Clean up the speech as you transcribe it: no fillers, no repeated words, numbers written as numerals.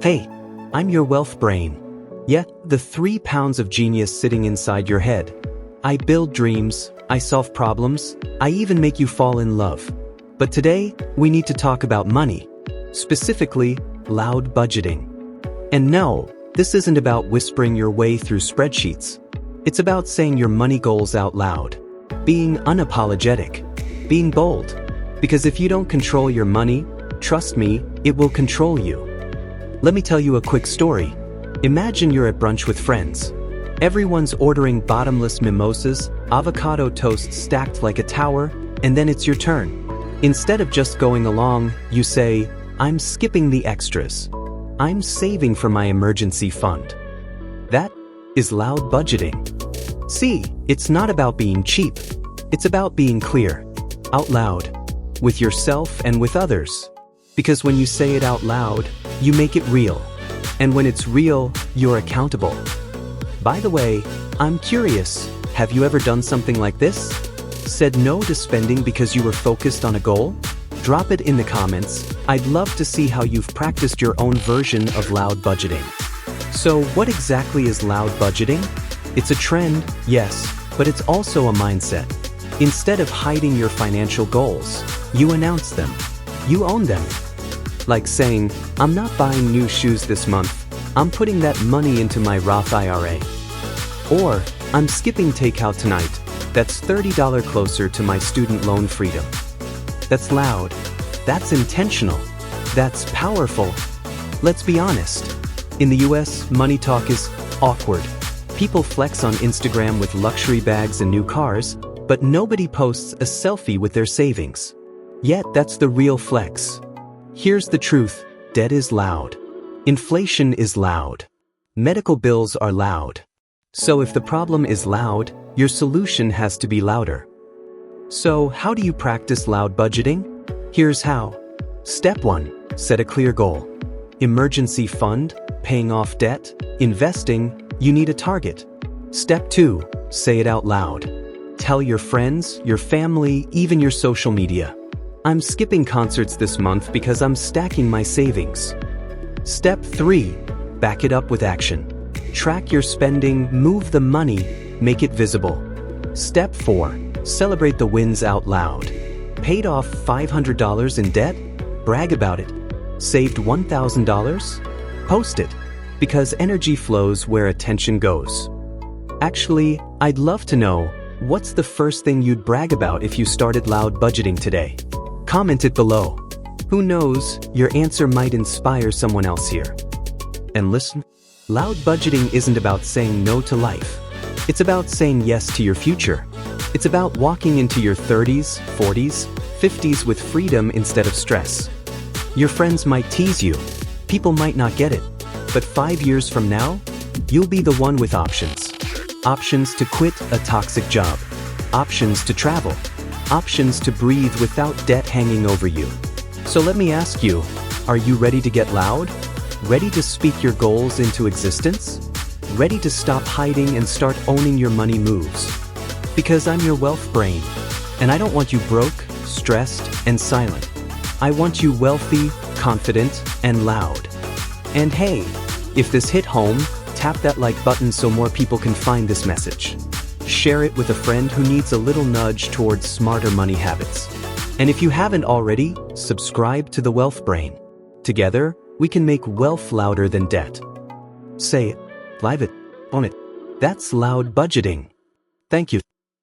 Hey, I'm your wealth brain. Yeah, the 3 pounds of genius sitting inside your head. I build dreams, I solve problems, I even make you fall in love. But today, we need to talk about money. Specifically, loud budgeting. And no, this isn't about whispering your way through spreadsheets. It's about saying your money goals out loud. Being unapologetic. Being bold. Because if you don't control your money, trust me, it will control you. Let me tell you a quick story. Imagine you're at brunch with friends. Everyone's ordering bottomless mimosas, avocado toast stacked like a tower, and then it's your turn. Instead of just going along, you say, "I'm skipping the extras. I'm saving for my emergency fund." That is loud budgeting. See, it's not about being cheap. It's about being clear, out loud, with yourself and with others. Because when you say it out loud, you make it real. And when it's real, you're accountable. By the way, I'm curious, have you ever done something like this? Said no to spending because you were focused on a goal? Drop it in the comments. I'd love to see how you've practiced your own version of loud budgeting. So what exactly is loud budgeting? It's a trend, yes, but it's also a mindset. Instead of hiding your financial goals, you announce them. You own them. Like saying, "I'm not buying new shoes this month. I'm putting that money into my Roth IRA." Or, "I'm skipping takeout tonight. That's $30 closer to my student loan freedom." That's loud. That's intentional. That's powerful. Let's be honest. In the US, money talk is awkward. People flex on Instagram with luxury bags and new cars, but nobody posts a selfie with their savings. Yet that's the real flex. Here's the truth, debt is loud. Inflation is loud. Medical bills are loud. So if the problem is loud, your solution has to be louder. So how do you practice loud budgeting? Here's how. Step 1, set a clear goal. Emergency fund, paying off debt, investing, you need a target. Step 2, say it out loud. Tell your friends, your family, even your social media. "I'm skipping concerts this month because I'm stacking my savings." Step 3, back it up with action. Track your spending, move the money, make it visible. Step 4, celebrate the wins out loud. Paid off $500 in debt? Brag about it. Saved $1,000? Post it, because energy flows where attention goes. Actually, I'd love to know, what's the first thing you'd brag about if you started loud budgeting today? Comment it below. Who knows, your answer might inspire someone else here. And listen, loud budgeting isn't about saying no to life. It's about saying yes to your future. It's about walking into your 30s, 40s, 50s with freedom instead of stress. Your friends might tease you. People might not get it. But 5 years from now, you'll be the one with options. Options to quit a toxic job. Options to travel. Options to breathe without debt hanging over you. So let me ask you, are you ready to get loud? Ready to speak your goals into existence? Ready to stop hiding and start owning your money moves? Because I'm your wealth brain, and I don't want you broke, stressed, and silent. I want you wealthy, confident, and loud. And hey, if this hit home, tap that like button so more people can find this message. Share it with a friend who needs a little nudge towards smarter money habits. And if you haven't already, subscribe to the Wealth Brain. Together, we can make wealth louder than debt. Say it, live it, own it. That's loud budgeting. Thank you.